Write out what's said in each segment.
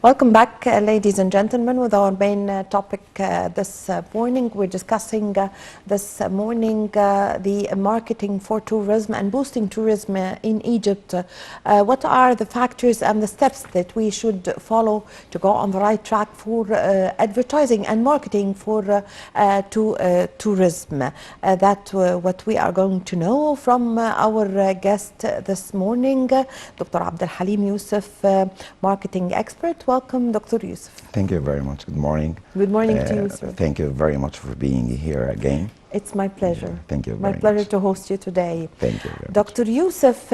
Welcome back, ladies and gentlemen, with our main topic this morning. We're discussing this morning the marketing for tourism and boosting tourism in Egypt. What are the factors and the steps that we should follow to go on the right track for advertising and marketing for tourism? That's what we are going to know from our guest this morning, Dr. Abdel Halim Youssef, marketing expert. Welcome, Dr. Youssef. Thank you very much. Good morning. Good morning to you, sir. Thank you very much for being here again. It's my pleasure. Thank you very much. My pleasure to host you today. Thank you very Dr. Youssef,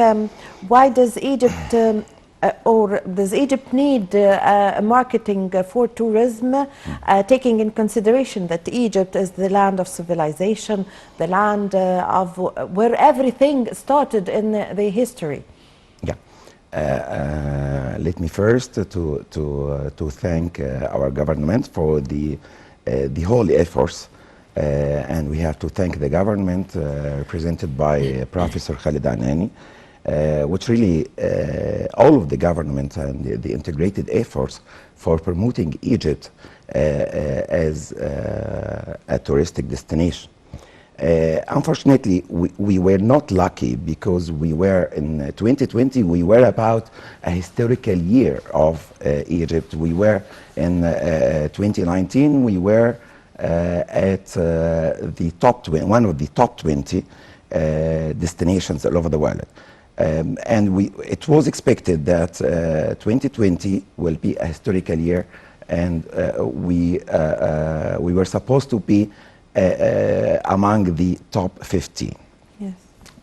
why does Egypt does Egypt need marketing for tourism, taking in consideration that Egypt is the land of civilization, the land of where everything started in the history? Yeah. Let me first to thank our government for the whole efforts, and we have to thank the government represented by Professor Khalid, which really all of the government and the integrated efforts for promoting Egypt as a touristic destination. Unfortunately, we were not lucky because we were in 2020, we were about a historical year of Egypt. We were in 2019, we were at the top one of the top 20 destinations all over the world. And it was expected that 2020 will be a historical year, and we were supposed to be among the top 15. Yes.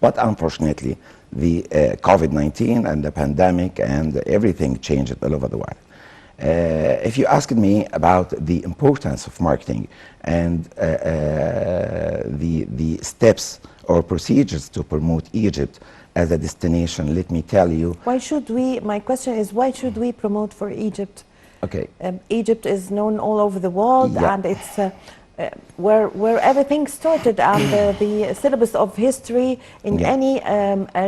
But unfortunately, the COVID-19 and the pandemic and everything changed all over the world. If you asked me about the importance of marketing and the steps or procedures to promote Egypt as a destination, let me tell you. Why should we, my question is, why should we promote for Egypt? Okay. Egypt is known all over the world, Yeah. and it's where everything started, and the syllabus of history in Yeah. any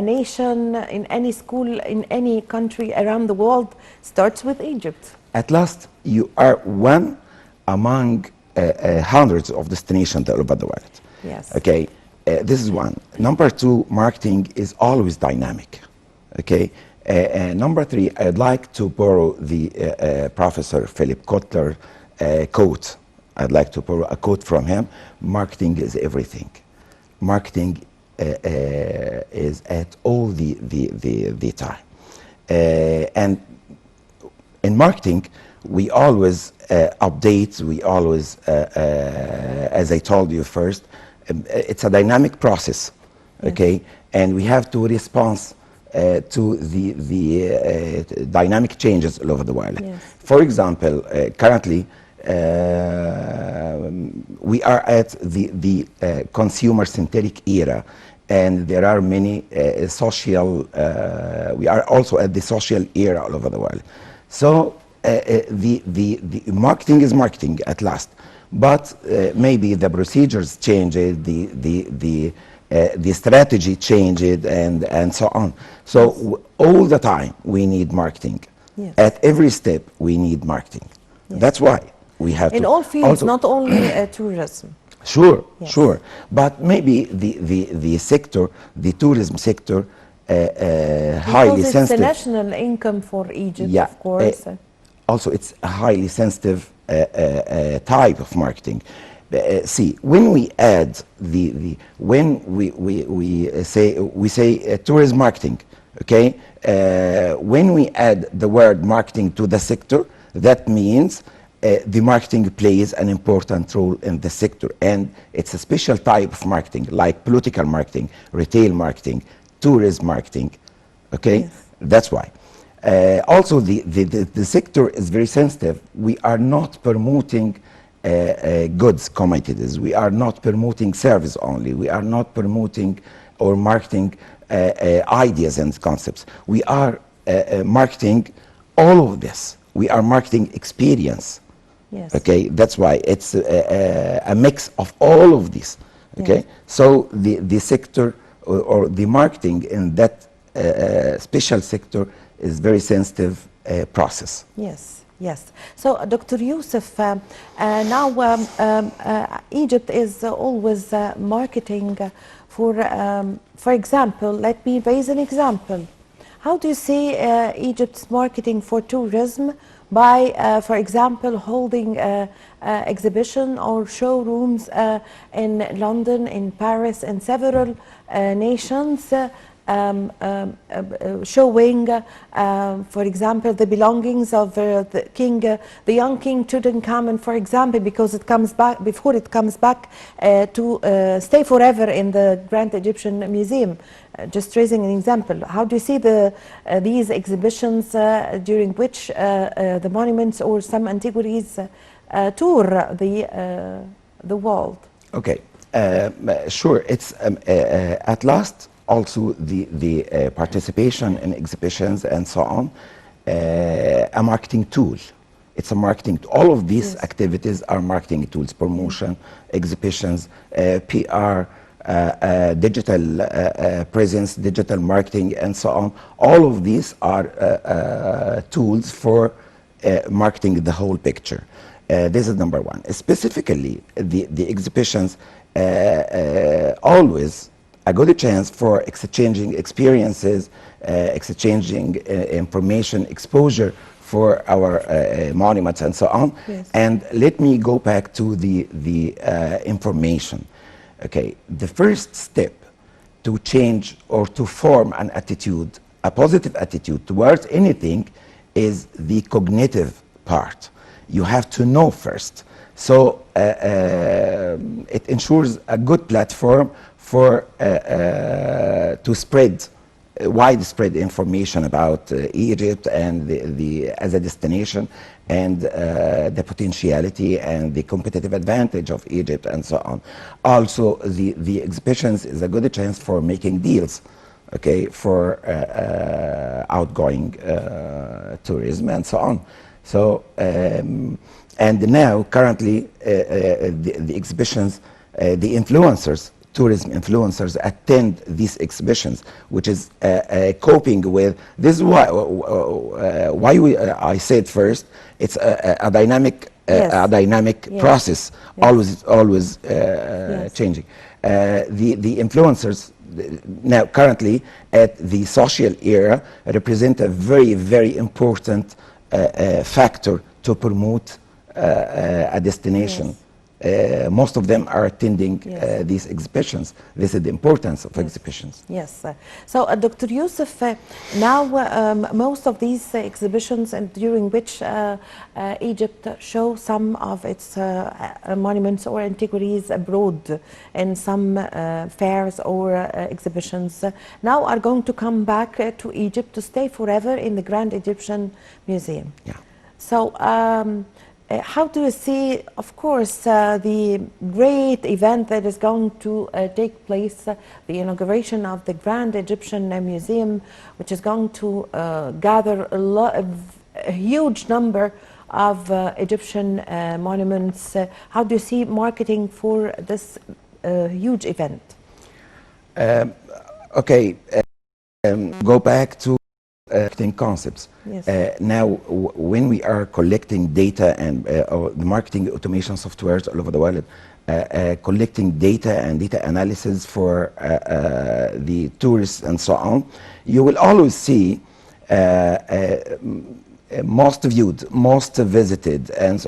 nation, in any school, in any country around the world starts with Egypt. At last, you are one among hundreds of destinations all over the world. Yes. Okay. This is one. Number two, marketing is always dynamic. Okay. Number three, I'd like to borrow the Professor Philip Kotler quote. I'd like to borrow a quote from him. Marketing is everything. Marketing is at all the time. And in marketing, we always update, we always, as I told you first, it's a dynamic process, okay? Yes. And we have to respond to the dynamic changes all over the world. Yes. For example, currently, we are at the consumer-centric era, and there are many social, we are also at the social era all over the world. So the marketing is marketing at last, but maybe the procedures changed, the strategy changed, and so on. So all the time we need marketing. Yes. At every step we need marketing. Yes. That's why we have in to all fields, not only tourism. Sure, yes. Sure. But maybe the sector, the tourism sector, highly it's sensitive. It's a national income for Egypt, yeah, of course. Also, it's a highly sensitive type of marketing. See, when we add when we say tourism marketing, okay? When we add the word marketing to the sector, that means the marketing plays an important role in the sector, and it's a special type of marketing, like political marketing, retail marketing, tourism marketing, okay? Yes. That's why. Also, the sector is very sensitive. We are not promoting goods, commodities. We are not promoting service only. We are not promoting or marketing ideas and concepts. We are marketing all of this. We are marketing experience. Yes. Okay, that's why it's a mix of all of this. Okay, yes. So the sector or the marketing in that special sector is very sensitive process. Yes. Yes. So, Dr. Youssef, now Egypt is always marketing for example, let me raise an example. How do you see Egypt's marketing for tourism by, for example, holding exhibition or showrooms in London, in Paris, and several nations? Showing, for example, the belongings of the young King Tutankhamun, for example, because it comes back before it comes back to stay forever in the Grand Egyptian Museum. Just raising an example, how do you see these exhibitions during which the monuments or some antiquities tour the world? Okay, sure. It's at last also the participation in exhibitions and so on, a marketing tool. It's a marketing. All of these activities are marketing tools: promotion, exhibitions, PR, digital presence, digital marketing, and so on. All of these are tools for marketing the whole picture. This is number one. Specifically, the exhibitions always a good chance for exchanging experiences, exchanging information, exposure for our monuments and so on. Yes. And let me go back to the information. Okay, the first step to change or to form an attitude, a positive attitude towards anything, is the cognitive part. You have to know first. So it ensures a good platform for to spread widespread information about Egypt and as a destination, and the potentiality and the competitive advantage of Egypt and so on. Also, the exhibitions is a good chance for making deals, okay, for outgoing tourism and so on. So, and now currently the exhibitions, the influencers, tourism influencers attend these exhibitions, which is coping with this. Is why I said first, it's a dynamic, a dynamic process, always changing. The influencers now currently at the social era represent a very important factor to promote a destination. Most of them are attending these exhibitions. This is the importance of exhibitions. Yes. So, Dr. Youssef, now most of these exhibitions, and during which Egypt shows some of its monuments or antiquities abroad in some fairs or exhibitions, now are going to come back to Egypt to stay forever in the Grand Egyptian Museum. Yeah. So, how do you see, of course, the great event that is going to take place, the inauguration of the Grand Egyptian Museum, which is going to gather a huge number of Egyptian monuments? How do you see marketing for this huge event? Okay, go back to marketing concepts. Yes. Now, when we are collecting data and the marketing automation softwares all over the world, collecting data and data analysis for the tourists and so on, you will always see most viewed, most visited, and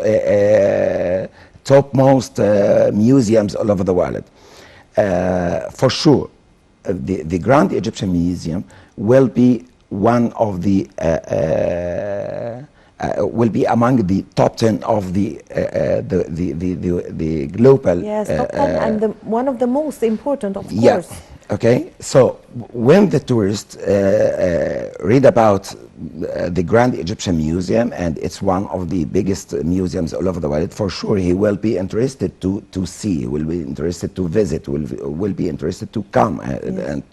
topmost museums all over the world. For sure, the Grand Egyptian Museum will be one of the will be among the top 10 of the global. Yes, top 10 and one of the most important, of course. Yeah. Okay. So when the tourists read about the Grand Egyptian Museum, and it's one of the biggest museums all over the world, for sure he will be interested to see, will be interested to visit, will be interested to come and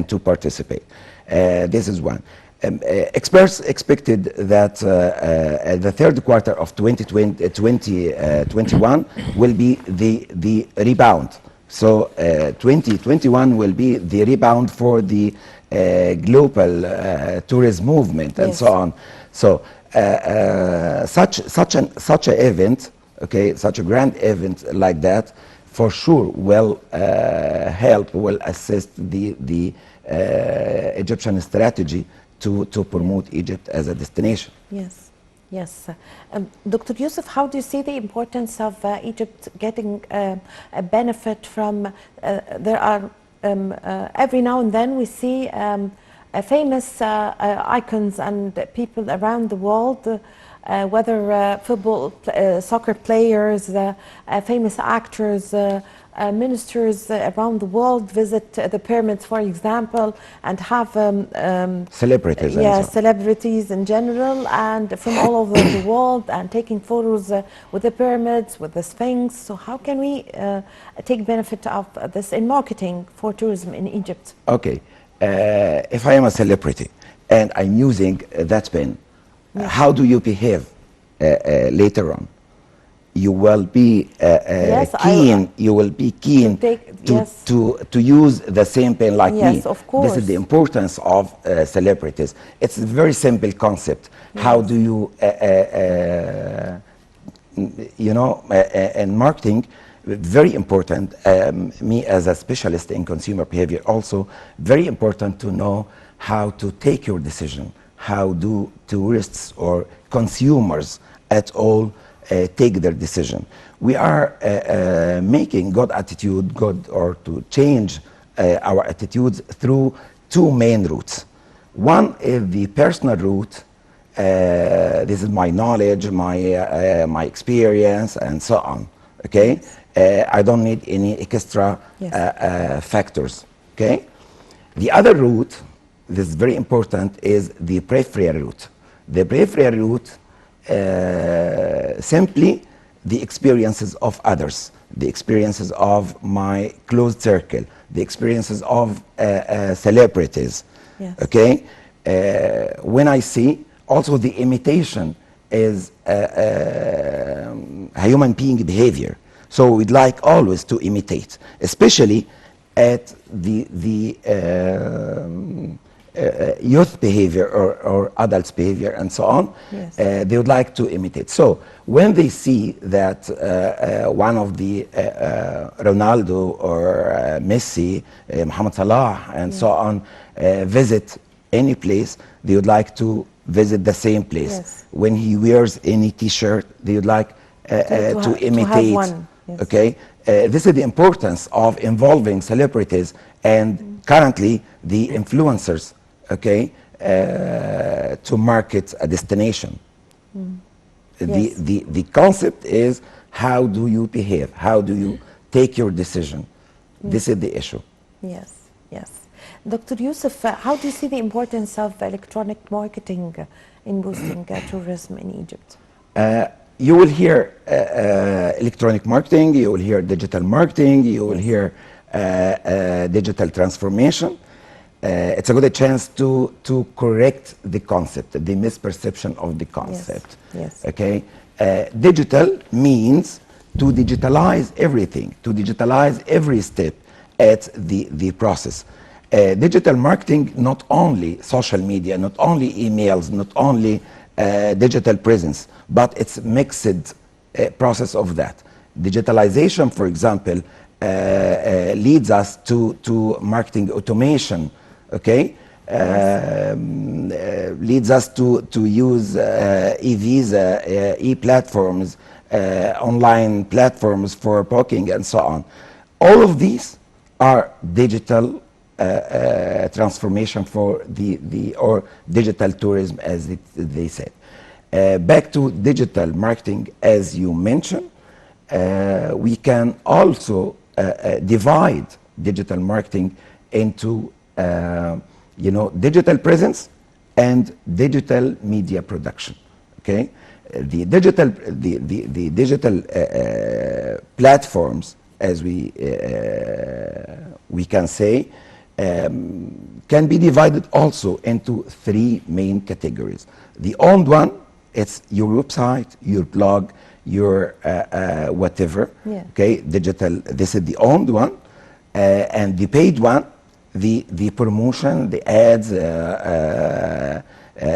to participate. This is one. Experts expected that the third quarter of 2021 will be the rebound. So 2021 will be the rebound for the global tourism movement and so on. So such an event, okay, such a grand event like that, for sure will help, will assist the Egyptian strategy to promote Egypt as a destination. Yes, yes. Dr. Youssef, how do you see the importance of Egypt getting a benefit from, there are, every now and then we see famous icons and people around the world, whether football, soccer players, famous actors, ministers around the world visit the pyramids, for example, and have Celebrities, celebrities in general, and from all over the world, and taking photos with the pyramids, with the Sphinx. So how can we take benefit of this in marketing for tourism in Egypt? Okay, if I am a celebrity and I'm using that pen, how do you behave later on? You will be keen. You will be keen to use the same pen like me. Yes, of course. This is the importance of celebrities. It's a very simple concept. Yes. How do you, you know, in marketing, very important. Me as a specialist in consumer behavior, also very important to know how to take your decision. How do tourists or consumers at all take their decision? We are making good attitude, or to change our attitudes through two main routes. One is the personal route. This is my knowledge, my experience, and so on. Okay, I don't need any extra factors. Okay, the other route, this is very important, is the peripheral route. The peripheral route, simply the experiences of others, the experiences of my closed circle, the experiences of celebrities. Yes. Okay, when I see, also the imitation is a human being behavior. So we'd like always to imitate, especially at the youth behavior or adults behavior and so on. Yes. They would like to imitate. So when they see that one of the Ronaldo or Messi, Mohamed Salah and so on visit any place, they would like to visit the same place. Yes. When he wears any t-shirt, they would like to imitate. To have one. Yes. Okay, this is the importance of involving celebrities and currently the influencers, okay, to market a destination. Yes. The concept is, how do you behave? How do you take your decision? This is the issue. Yes, yes. Dr. Youssef, how do you see the importance of electronic marketing in boosting tourism in Egypt? You will hear electronic marketing, you will hear digital marketing, you will hear digital transformation. It's a good chance to correct the concept, the misperception of the concept. Yes. Yes. Okay, digital means to digitalize everything, to digitalize every step at the process. Digital marketing, not only social media, not only emails, not only digital presence, but it's mixed process of that. Digitalization, for example, leads us to marketing automation. Okay, leads us to use e-visa, e-platforms, online platforms for booking and so on. All of these are digital transformation for or digital tourism, as they said. Back to digital marketing, as you mentioned, we can also divide digital marketing into digital presence and digital media production. Okay, the digital platforms, as we can say, can be divided also into three main categories. The owned one, it's your website, your blog, your whatever. Yeah. Okay, digital. This is the owned one, and the paid one, the promotion, the ads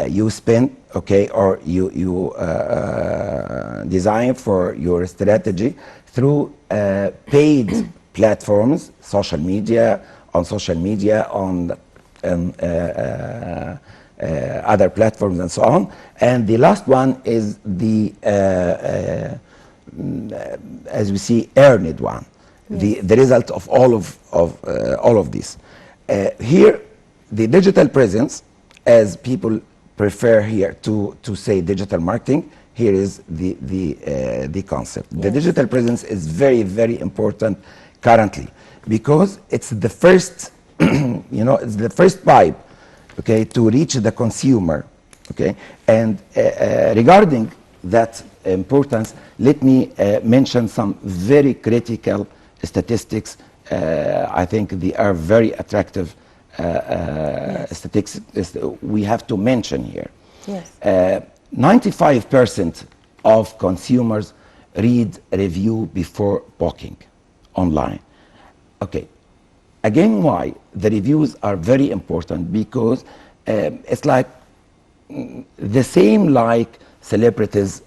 you spend. okay, or you design for your strategy through paid platforms, social media, on other platforms and so on. And the last one is the, as we see, earned one, the result of all of this. Here, the digital presence, as people prefer here to say digital marketing, here is the concept. The digital presence is very, very important currently, because it's the first, it's the first pipe, okay, to reach the consumer, okay. And regarding that importance, let me mention some very critical statistics. I think they are very attractive statistics we have to mention here. Yes. 95% of consumers read a review before booking online. Okay. Again, why? The reviews are very important, because it's like the same like celebrities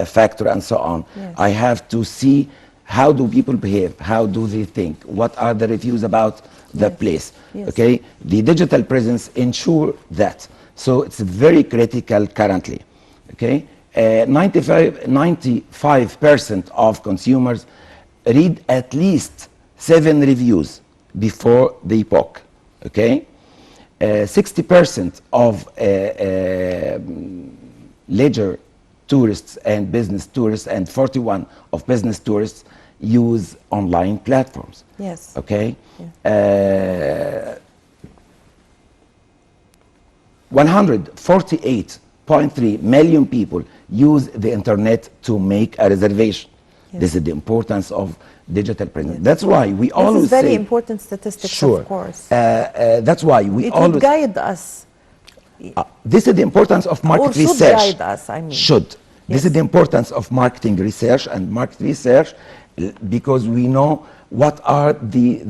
factor and so on. Yes. I have to see how do people behave, how do they think, what are the reviews about the place. Yes. Okay, the digital presence ensure that. So it's very critical currently. Okay, 95% of consumers read at least 7 reviews before they book. Okay, 60% of leisure tourists and business tourists, and 41% of business tourists use online platforms. Yes. Okay. Yeah. 148.3 million people use the internet to make a reservation. Yes. This is the importance of digital presence. That's why we always say... This is very important statistics, sure. of course. That's why we it always... would guide us. this is the importance of market or should research. Guide us, I mean. Should. This is the importance of marketing research and market research, because we know what are the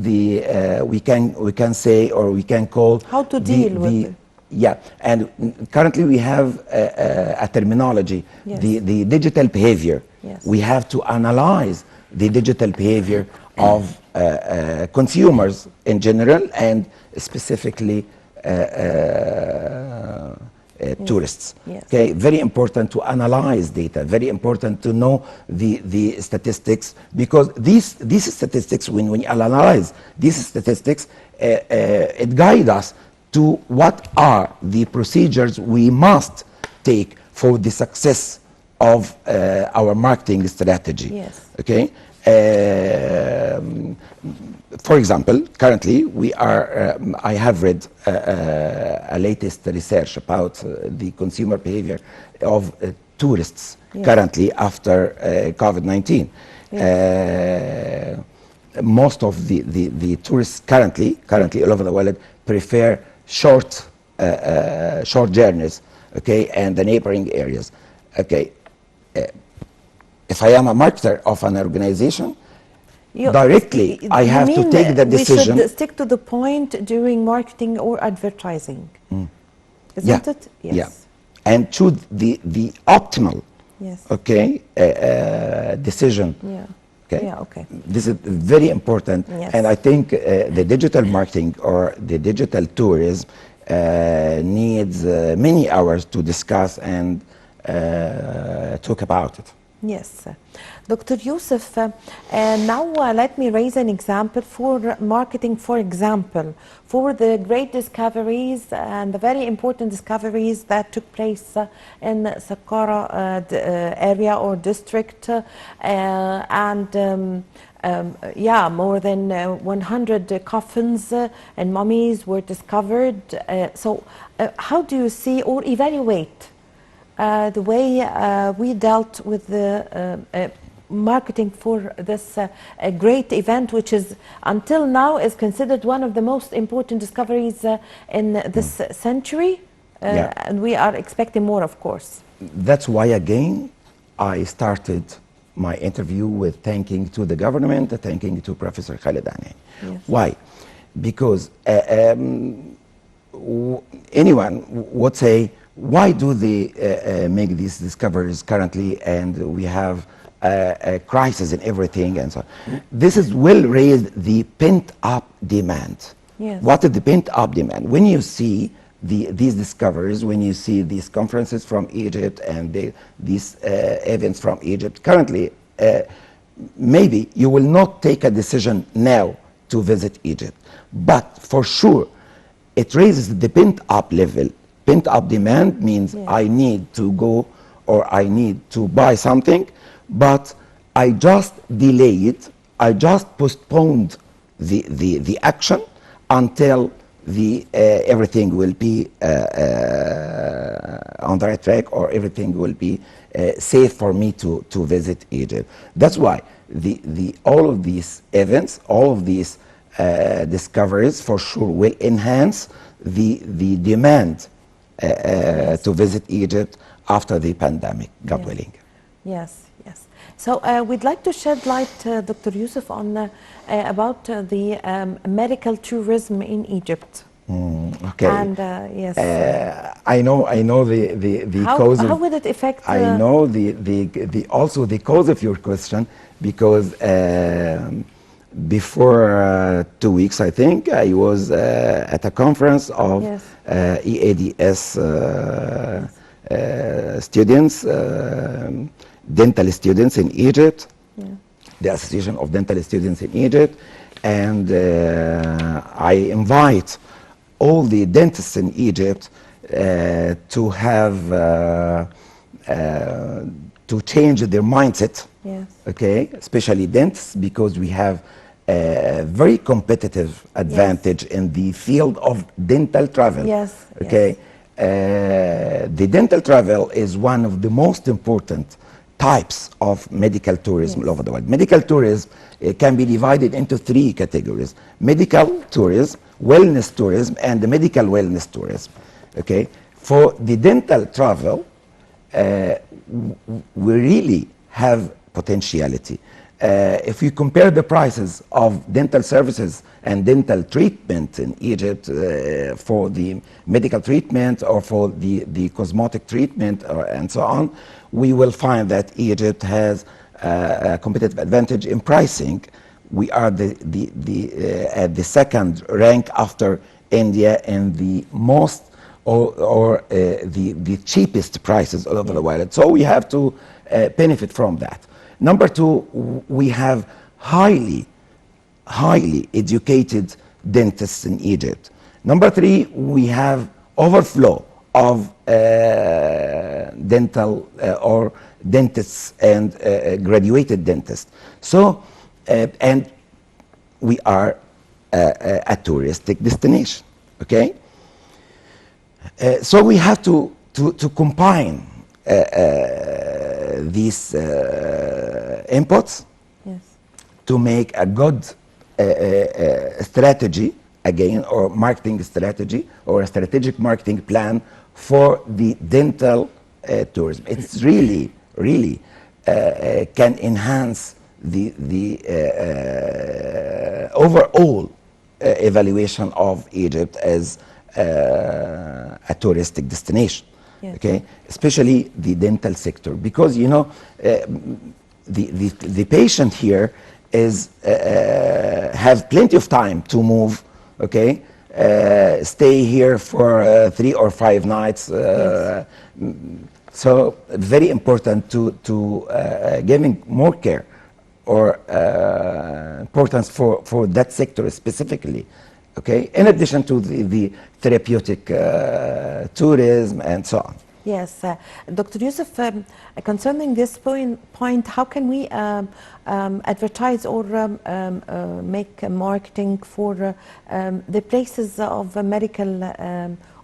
we can say, or we can call how to deal with it. Yeah, and currently we have a terminology, Yes. the digital behavior. Yes. We have to analyze the digital behavior of consumers in general, and specifically tourists. Yes. Okay, very important to analyze data, very important to know the statistics, because these statistics, when we analyze these statistics, it guides us to what are the procedures we must take for the success of our marketing strategy. Yes. Okay. For example, currently we are. I have read a latest research about the consumer behavior of tourists. Yes. Currently after COVID-19. Yes. Most of the tourists currently all over the world prefer short journeys, okay, and the neighboring areas. Okay. If I am a marketer of an organization, directly I have to take the decision. We should stick to the point during marketing or advertising. Isn't it? Yes. Yeah. And choose the optimal, yes, okay, decision. Yeah. Okay. Yeah, okay. This is very important. Yes. And I think the digital marketing or the digital tourism needs many hours to discuss and talk about it. Yes. Dr. Youssef, now let me raise an example for marketing, for example, for the great discoveries and the very important discoveries that took place in Saqqara area or district, more than 100 coffins and mummies were discovered. So how do you see or evaluate the way we dealt with the marketing for this great event, which is until now is considered one of the most important discoveries in this century, and we are expecting more, of course. That's why again I started my interview with thanking to the government, thanking to Professor Khalid Anani. Yes. Why? Because anyone would say why do they make these discoveries currently, and we have a crisis in everything and so on? This will raise the pent-up demand. Yes. What is the pent-up demand? When you see these discoveries, when you see these conferences from Egypt and these events from Egypt, currently, maybe you will not take a decision now to visit Egypt, but for sure, it raises the pent-up level. Pent-up demand means I need to go or I need to buy something, but I just delayed, I just postponed the action until everything will be on the right track, or everything will be safe for me to visit Egypt. That's why all of these events, all of these discoveries for sure will enhance the demand to visit Egypt after the pandemic, God willing. Yes, yes. So we'd like to shed light, Dr. Youssef, on about the medical tourism in Egypt. Okay. And yes, I know the cause. How would it affect? I know also the cause of your question, because before 2 weeks, I think, I was at a conference of EADS students, dental students in Egypt, the Association of Dental Students in Egypt, and I invite all the dentists in Egypt to have to change their mindset. Yes. Okay, especially dentists, because we have a very competitive advantage in the field of dental travel. Yes. Okay, the dental travel is one of the most important types of medical tourism all over the world. Medical tourism can be divided into 3 categories: medical tourism, wellness tourism, and the medical wellness tourism. Okay, for the dental travel, we really have potentiality. If you compare the prices of dental services and dental treatment in Egypt, for the medical treatment or for the cosmetic treatment and so on, we will find that Egypt has a competitive advantage in pricing. We are at the second rank after India in the most or the cheapest prices all over the world. So we have to benefit from that. Number 2, we have highly educated dentists in Egypt. Number 3, we have overflow of dental or dentists and graduated dentists. So, and we are a touristic destination, okay? So we have to combine these inputs to make a good strategy, again, or marketing strategy, or a strategic marketing plan for the dental tourism. It's really can enhance the overall evaluation of Egypt as a touristic destination. Okay, especially the dental sector, because you know the patient here is have plenty of time to move. Okay, stay here for 3 or 5 nights. So very important to giving more care or importance for that sector specifically. Okay, in addition to the therapeutic tourism and so on. Yes, Dr. Youssef, concerning this point, how can we advertise or make marketing for the places of medical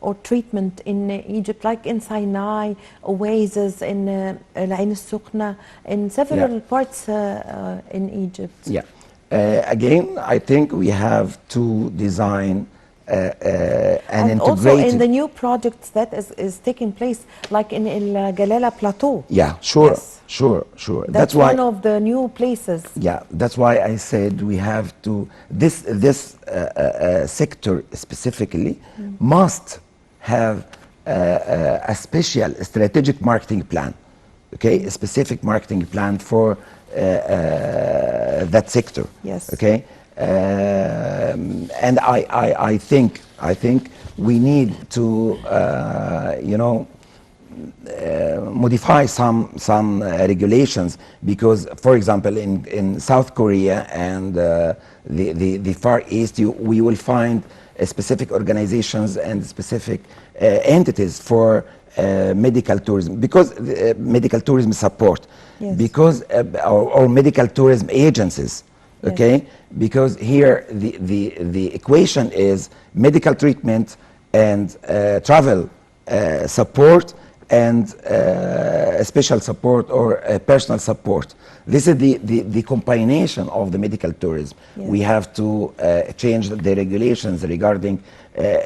or treatment in Egypt, like in Sinai, Oasis, in Al-Ain al-Sukhna, in several parts in Egypt? Yeah. Again, I think we have to design and integrated. Also in the new projects that is taking place, like in El Galala Plateau. Yeah, sure, sure. That's why, one of the new places. Yeah, that's why I said we have to, this sector specifically must have a special strategic marketing plan, okay, a specific marketing plan for that sector. Yes. Okay, and I think we need to modify some regulations, because, for example, in South Korea and the Far East, we will find specific organizations and specific entities for medical tourism, because medical tourism support, Yes. because or medical tourism agencies. Okay, Yes. because here the equation is medical treatment and travel support and special support or personal support. This is the combination of the medical tourism. Yes. We have to change the regulations regarding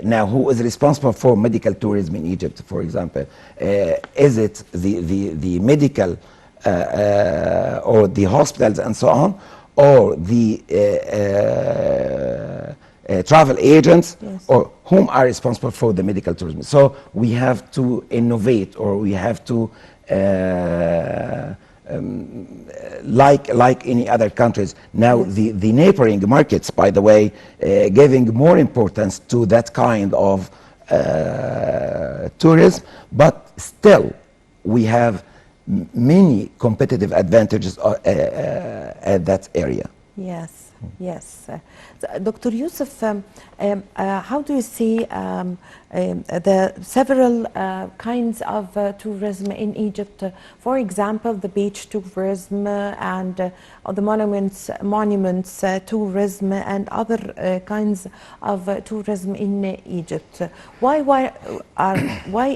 now who is responsible for medical tourism in Egypt, for example. Is it the medical or the hospitals and so on, or the travel agents, Yes. or whom are responsible for the medical tourism? So we have to innovate, or we have to, like any other countries. Now, Yes. the neighboring markets, by the way, giving more importance to that kind of tourism, but still we have many competitive advantages at that area. Yes, yes. Dr. Youssef, how do you see the several kinds of tourism in Egypt? For example, the beach tourism and the monuments tourism and other kinds of tourism in Egypt. Why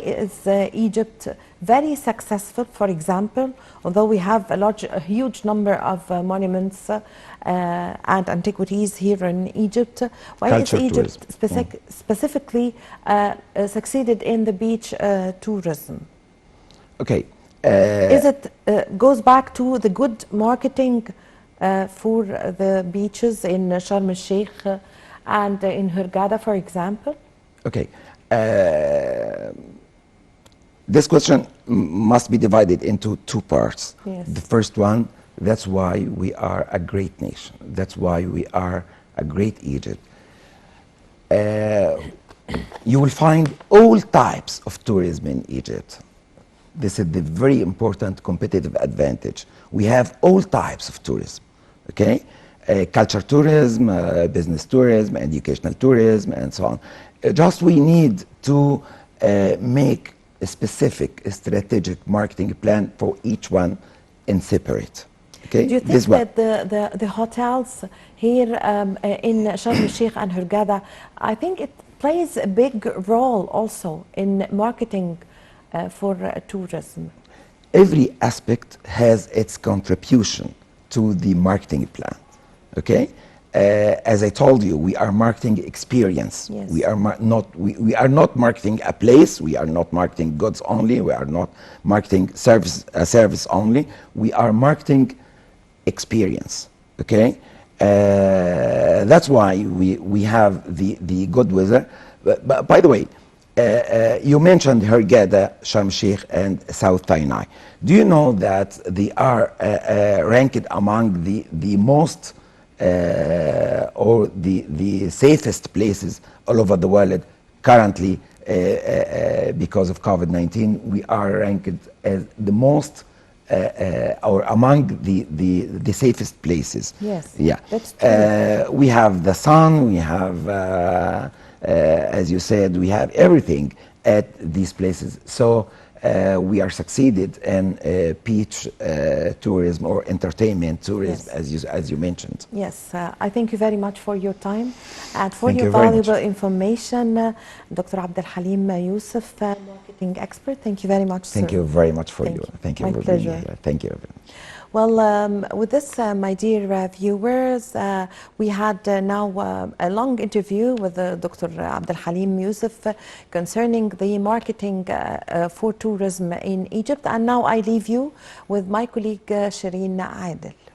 is Egypt very successful, for example, although we have a huge number of monuments and antiquities here in Egypt, why Culture is Egypt tourism. specifically succeeded in the beach tourism? Okay. Is it goes back to the good marketing for the beaches in Sharm el-Sheikh and in Hurghada, for example? Okay. This question must be divided into two parts. Yes. The first one, that's why we are a great nation. That's why we are a great Egypt. You will find all types of tourism in Egypt. This is the very important competitive advantage. We have all types of tourism, okay? Culture tourism, business tourism, educational tourism, and so on. Just we need to make a specific strategic marketing plan for each one in separate. Okay? Do you think that the hotels here in Sharm el-Sheikh and Hurghada, I think it plays a big role also in marketing for tourism? Every aspect has its contribution to the marketing plan. Okay? As I told you, we are marketing experience. Yes. We are we are not marketing a place. We are not marketing goods only. We are not marketing service only. We are marketing experience. Okay, that's why we have the good weather. But by the way, you mentioned Hurghada, Sharm el-Sheikh, and South Sinai. Do you know that they are ranked among the most or the safest places all over the world currently? Because of COVID-19, we are ranked as the most or among the safest places. Yes, yeah, that's true. we have the sun, we have as you said, we have everything at these places. So we are succeeded in beach tourism or entertainment tourism, Yes. as you mentioned. Yes, I thank you very much for your time and for Thank your you very much. valuable information. Dr. Abdel Halim Youssef, marketing expert. Thank you very much, sir. Thank you very much for Thank you. you. Thank you My for being pleasure. here. Thank you very much. Well, with this, my dear viewers, we had now a long interview with Dr. Abdel Halim Youssef concerning the marketing for tourism in Egypt. And now I leave you with my colleague Shireen Adel.